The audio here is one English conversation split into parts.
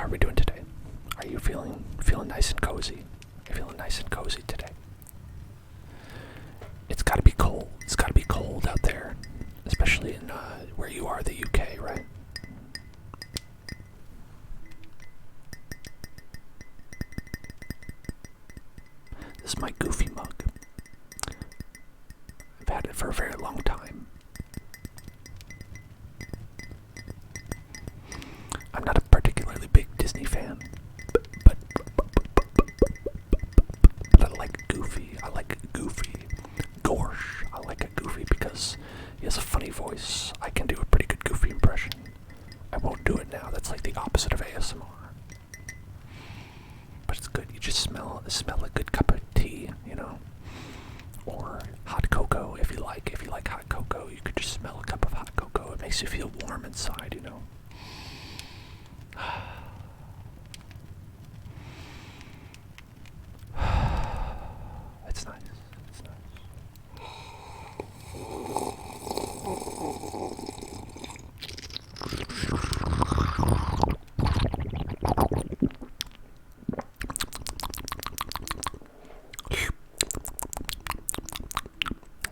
are we doing today? Are you feeling nice and cozy? Are you feeling nice and cozy today? It's gotta be cold. It's gotta be cold out there, especially in where you are, the UK, right? This is my goofy mug. I've had it for a very long time. I'm not a particularly big Disney fan, but I like Goofy. I like Goofy. Gorsh. I like a Goofy because he has a funny voice. I can do a pretty good Goofy impression. I won't do it now. That's like the opposite of ASMR. But it's good. You just smell a good cup of tea, you know, or hot cocoa if you like. If you like hot cocoa, you could just smell a cup of hot cocoa. It makes you feel warm inside, you know. It's nice. It's nice.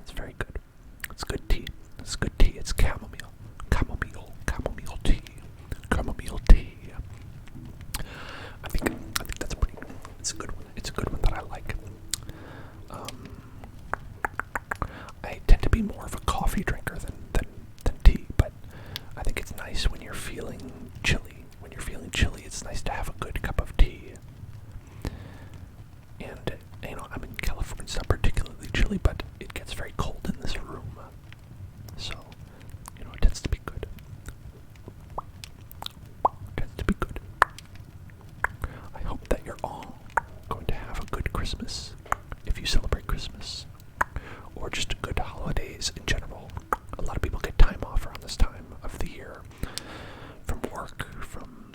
It's very good. It's good tea. It's good tea. It's chamomile. Chamomile tea. Chamomile tea. I think that's pretty. It's a good one. It's a good one that I like. I tend to be more of a coffee drinker than tea, but I think it's nice when you're feeling chilly. When you're feeling chilly, it's nice to have a good cup of tea. And you know, I'm in California. It's not particularly chilly, but it gets very cold in this room. So, you know, it tends to be good. I hope that you're all going to have a good Christmas, if you celebrate Christmas, or just good holidays in general. A lot of people get time off around this time of the year, from work, from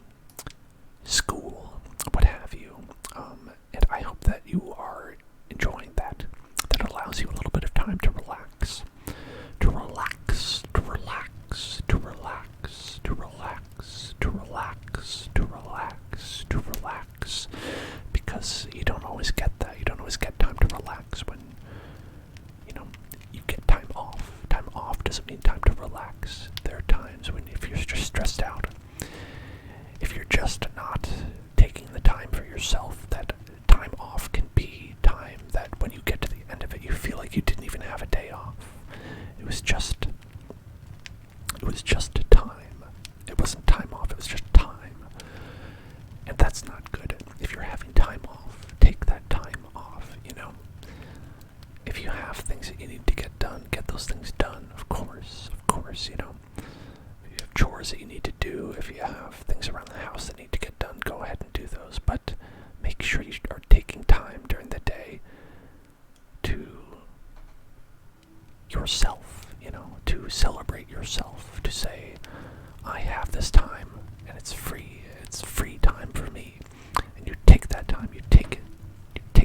school, what have you, and I hope that you are enjoying that. That allows you a little bit of time to relax, to relax, to relax, to relax, to relax, to relax, to relax, to relax, because you don't always get that. You don't always get time to relax when, you know, you get time off. Time off doesn't mean time to relax. There are times when if you're just stressed out, if you're just not taking the time for yourself, that time off can be time that when you get to the end of it, you feel like you didn't even have a day off. It was just time. It wasn't time off, it was just time. And that's not good. If you're having time off, take that time off, you know. If you have things that you need to get done, get those things done, of course, you know. If you have chores that you need to do, if you have things around the house that need to get done, go ahead and do those. But make sure you are taking time during the day to yourself, you know, to celebrate yourself, to say, I have this time, and it's free time for me. And you take that time, you take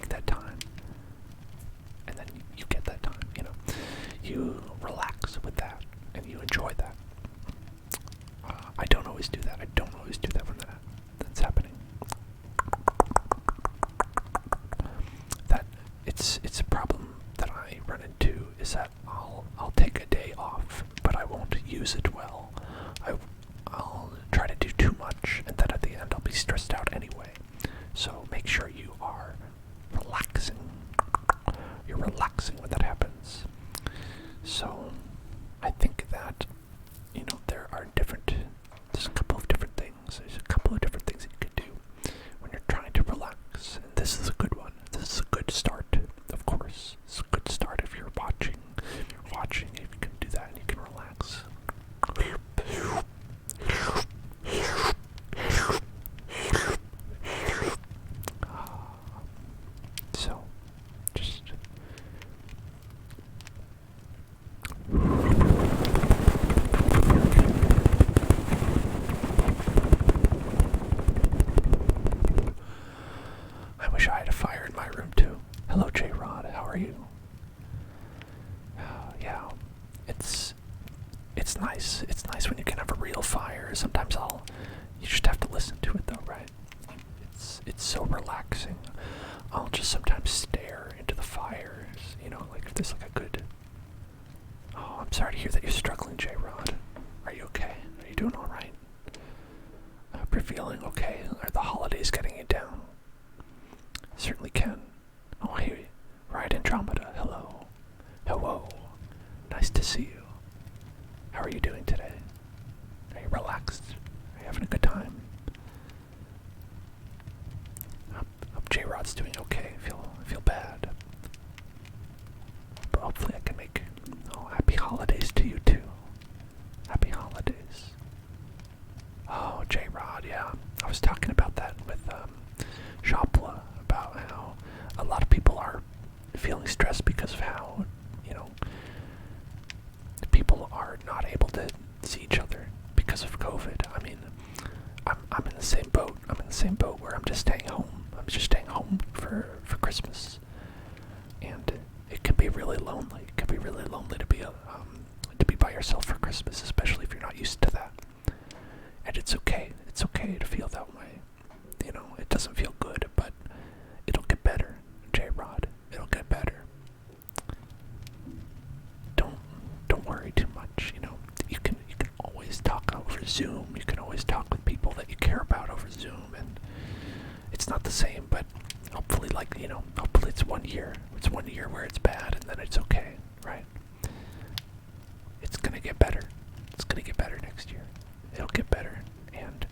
that time, and then you get that time, you know. You relax with that, and you enjoy that. I don't always do that. When that's happening. That it's a problem that I run into, is that I'll take a day off, but I won't use it well. I'll try to do too much, and then at the end I'll be stressed out anyway. So make sure you are relaxing. You're relaxing when that happens. So I think that, you know, there's a couple of different things. There's a couple of different things that you can do when you're trying to relax. And this is a good one. This is a good start, of course. It's a good start if you're watching. If you can do that and you can relax. So, just I wish I had a fire in my room too. Hello, J-Rod. How are you? Yeah, it's nice. It's nice when you can have a real fire. Sometimes you just have to listen to it though, right? just sometimes stare into the fires, like if there's like a good... Oh, I'm sorry to hear that you're struggling, J-Rod. Are you okay? Are you doing alright? I hope you're feeling okay. Are the holidays getting you down? Certainly can. Oh, hey, Ride Andromeda, hello. Hello. Nice to see you. How are you doing today? Are you relaxed? Are you having a good time? Hope J-Rod's doing okay. I feel bad. But hopefully I can make... Oh, happy holidays to you too. Happy holidays. Oh, J-Rod, yeah. I was talking about that with Shopla, about how a lot of people are feeling stressed because of how, people are not able to see each other because of COVID. I mean, I'm in the same boat. I'm in the same boat where I'm just staying home. I'm just staying home for Christmas. And it can be really lonely. It can be really lonely to be by yourself for Christmas, especially if you're not used to that. And it's okay. It's okay to feel that way. It doesn't feel good, but it'll get better, J-Rod. It'll get better. Don't worry too much. You can always talk over Zoom. You can always talk with people that you care about over Zoom, and it's not the same, but hopefully, hopefully it's 1 year. It's 1 year where it's bad, and then it's okay, right? It's gonna get better. It's gonna get better next year. It'll get better, and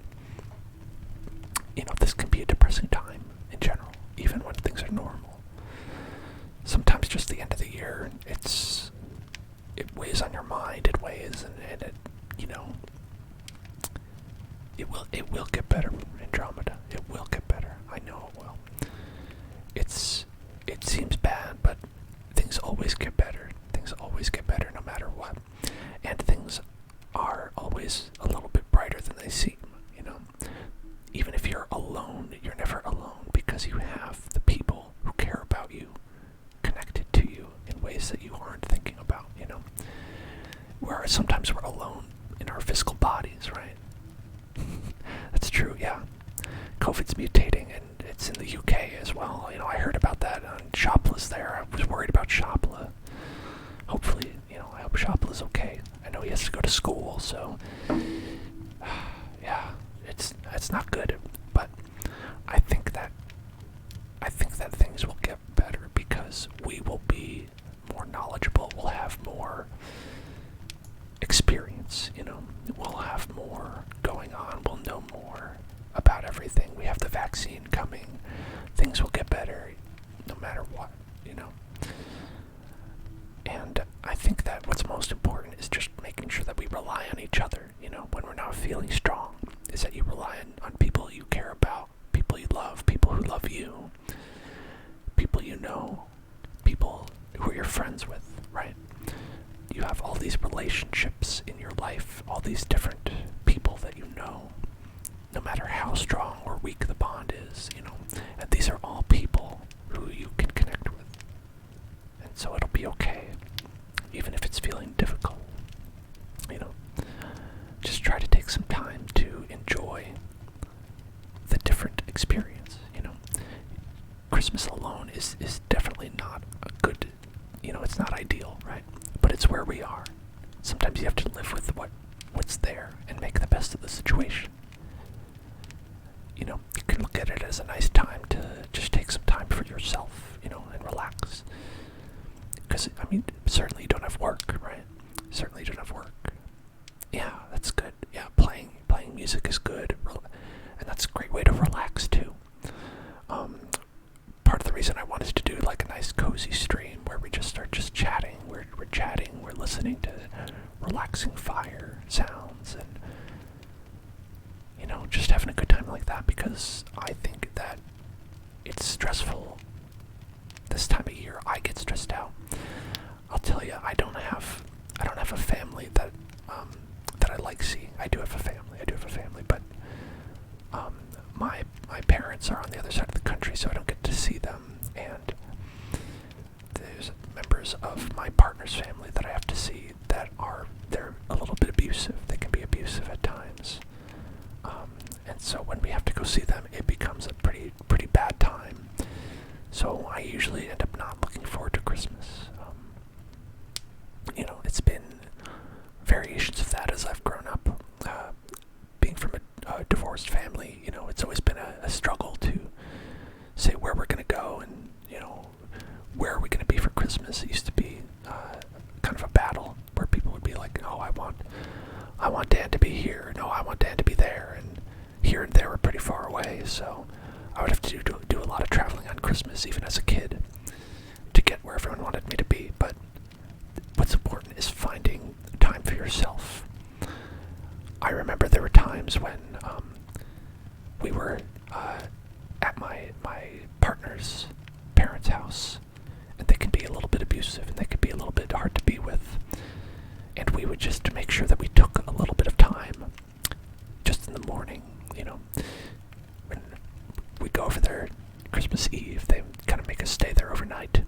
this can be a depressing time in general, even when things are normal. Sometimes just the end of the year, it weighs on your mind. It weighs, and it, it will get better, Andromeda. It will get better. I know it will. It seems bad, but things always get better. Things always get better no matter what. And things are always a little bit brighter than they seem, Even if you're alone, you're never alone because you have the people who care about you connected to you in ways that you aren't thinking about, Where sometimes we're alone in our physical bodies, right? That's true, yeah. COVID's mutating, and it's in the UK as well. I heard about that. Shopla's there. I was worried about Shopla. Hopefully, I hope Shopla's okay. I know he has to go to school, so yeah, it's not good. But I think that things will get better because we will be more knowledgeable. We'll have more experience. We'll have more going on. We'll know more about everything. We have the vaccine coming. Things will get better no matter what, And I think that what's most important is just making sure that we rely on each other, when we're not feeling strong, is that you rely on people you care about, people you love, people who love you, people you know, people who are your friends with, right? You have all these relationships in your life, all these different people that you know, no matter how strong or weak the bond is, and these are all people who you can connect with. And so it'll be okay, even if it's feeling difficult, Just try to take some time to enjoy the different experience, Christmas alone is definitely not a good, it's not ideal, right? But it's where we are. Sometimes you have to live with what's there and make the best of the situation. You can look at it as a nice time to just take some time for yourself, and relax. Because, certainly you don't have work, right? Certainly you don't have work. Yeah, that's good. Yeah, playing music is good. And that's a great way to relax, too. Part of the reason I wanted to do, a nice cozy stream where we just start just chatting. We're chatting, we're listening to relaxing fire sounds and, just having a good time like that, because I think that it's stressful this time of year. I get stressed out. I'll tell you, I don't have a family that I like seeing. I do have a family, but my parents are on the other side of the country, so I don't get to see them, and there's members of my partner's family that I have to see that they're a little bit abusive. They can be abusive at times. And so when we have to go see them, it becomes a pretty bad time. So So I usually end up not looking forward to Christmas. It's been variations of that as I've grown up. Being from a divorced family, it's always been a struggle to say where we're going to go and, where are we going to be for Christmas. It used to be kind of a battle where people would be like, oh, I want Dad to be here. No, I want Dad to be there. And here and there were pretty far away, so I would have to do a lot of traveling on Christmas, even as a kid, to get where everyone wanted me to be. But what's important is finding time for yourself. I remember there were times when we were at my partner's parents' house, and they can be a little bit abusive, and they could be a little bit hard to be with. And we would just make sure that we took a little bit of time, just in the morning, when we go over there Christmas Eve, they kind of make us stay there overnight,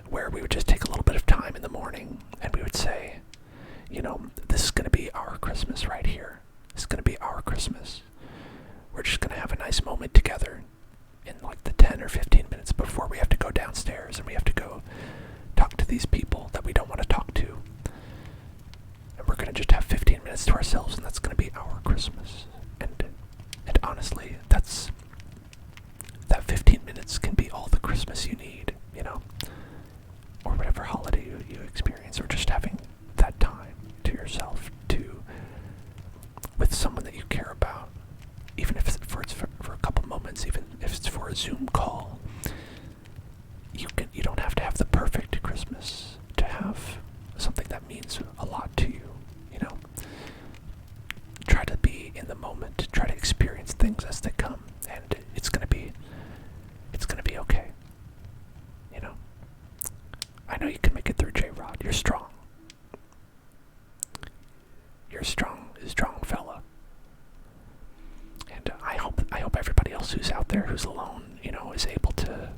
where we would just take a little bit of time in the morning, and we would say, this is going to be our Christmas right here. This is going to be our Christmas. We're just going to have a nice moment together in like the 10 or 15 minutes before we have to go downstairs and we have to go talk to these people that we don't want to talk to. And we're going to just have 15 minutes to ourselves, and that's going to be our Christmas. And honestly, that 15 minutes can be all the Christmas you need, or whatever holiday you experience, or just having that time to yourself, with someone that you care about, even if it's for a couple moments, even if it's for a Zoom call. You don't have to have the perfect Christmas to have something that means a lot to you. Try to be in the moment. Try to experience things as they come, and it's gonna be okay. I know you can make it through, J-Rod. You're strong. You're a strong fella. And I hope everybody else who's out there who's alone, is able to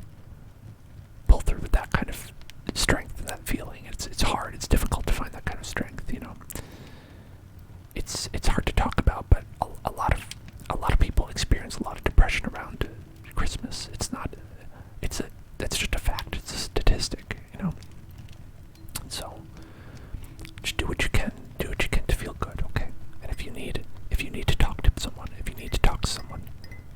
pull through with that kind of strength and that feeling. It's hard. It's difficult to find that kind of strength. It's hard to talk about, but a lot of people experience a lot of depression around Christmas. That's just a fact. It's a statistic. So just do what you can. Do what you can to feel good. Okay. And if you need to talk to someone,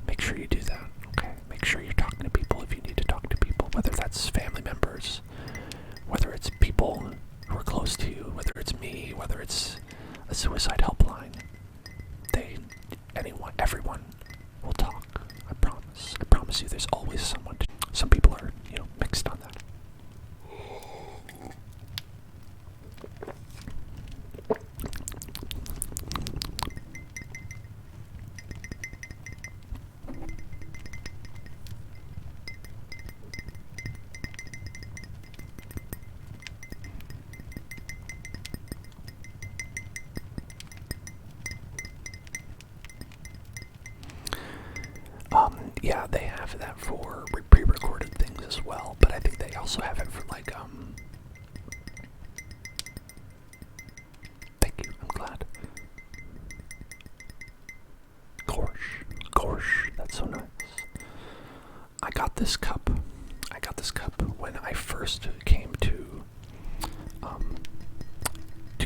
make sure you do that. Okay. Make sure you're talking to people if you need to talk to people, whether that's family members, whether it's people who are close to you, whether it's me, whether it's a suicide helpline. Everyone will talk. I promise. I promise you there's always someone. Some people are, mixed on that. Yeah, they have that for pre-recorded things as well, but I think they also have it for thank you, I'm glad. Gorsh, that's so nice. I got this cup when I first came to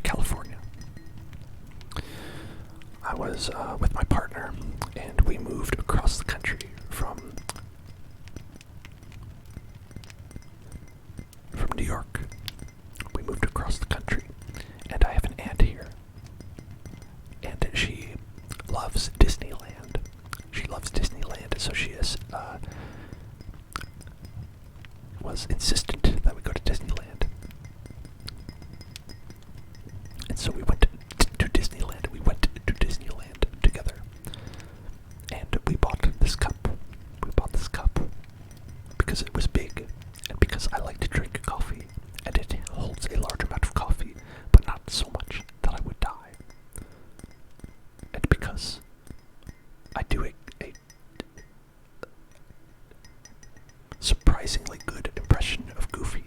California. I was with my partner, and we moved across the country from New York. We moved across the country, and I have an aunt here, and she loves Disneyland. So she was insistent that we go to Disneyland, and so we went to Disneyland. We went to Disneyland together, and we bought this cup. Because it was big, and because I like to drink coffee, and it holds a large amount of coffee, but not so much that I would die. And because I do a surprisingly good impression of Goofy.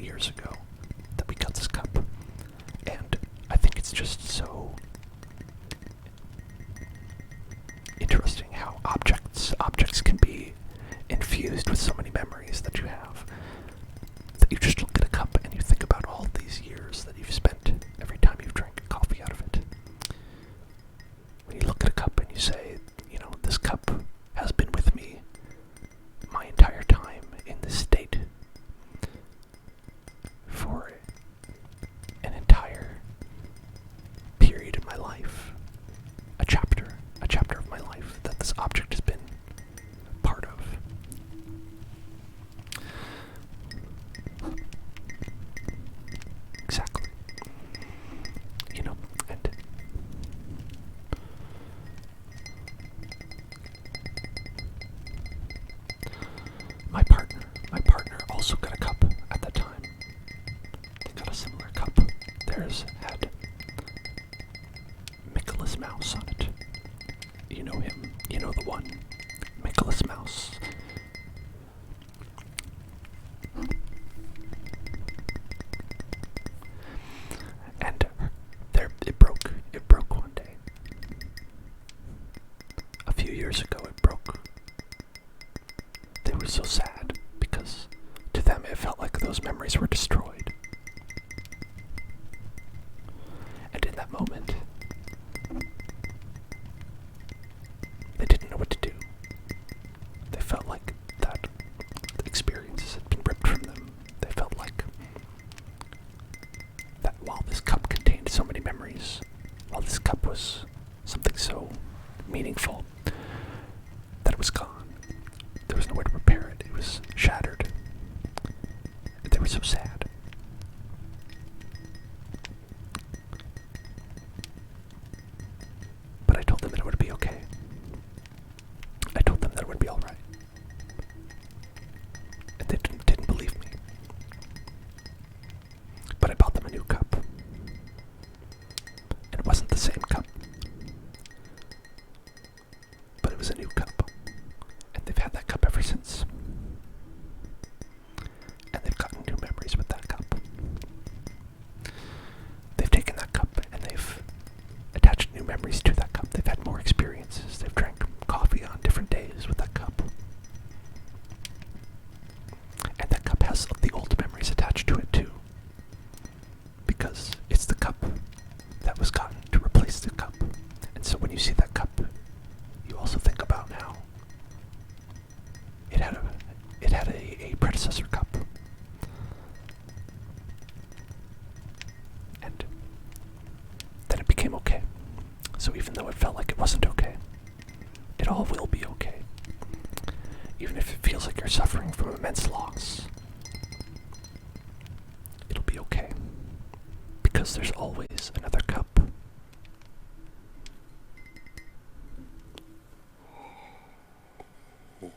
years ago that we got this cup. And I think it's just so interesting how objects can be infused with so many memories that you have. That you just look at a cup and you think about all these years that you've spent every time you've drank coffee out of it. When you look at a cup and you say, you know, this cup has been with me my entire time in this state for an entire period in my life, a chapter of my life that this object has been part of. Exactly. You know, and my partner also got a cup at that time. They got a similar cup. Theirs had Nicholas Mouse on it. You know him. You know the one. Nicholas Mouse. And it broke. It broke one day. A few years ago it broke. They were so sad because to them it felt like those memories were destroyed. And in that moment, they didn't know what to do. They felt like that the experiences had been ripped from them. They felt like that while this cup contained so many memories, while this cup was something so meaningful, that it was gone. There was no way to repair it. It was shattered. They were so sad. But I told them that it would be okay. I told them that it would be alright. And they didn't believe me. But I bought them a new cup. And it wasn't the same cup. But it was a new cup. And they've had that cup ever since. And they've gotten new memories with that cup. They've taken that cup and they've attached new memories to that cup. They've had more experiences. They've drank coffee on different days with that cup. And that cup has the old memories attached to it too. Because it's the cup that was gotten to replace the cup. And so when you see that cup, you also think about how it had a predecessor cup. And then it became okay. So even though it felt like it wasn't okay, it all will be okay. Even if it feels like you're suffering from immense loss, it'll be okay. Because there's always another cup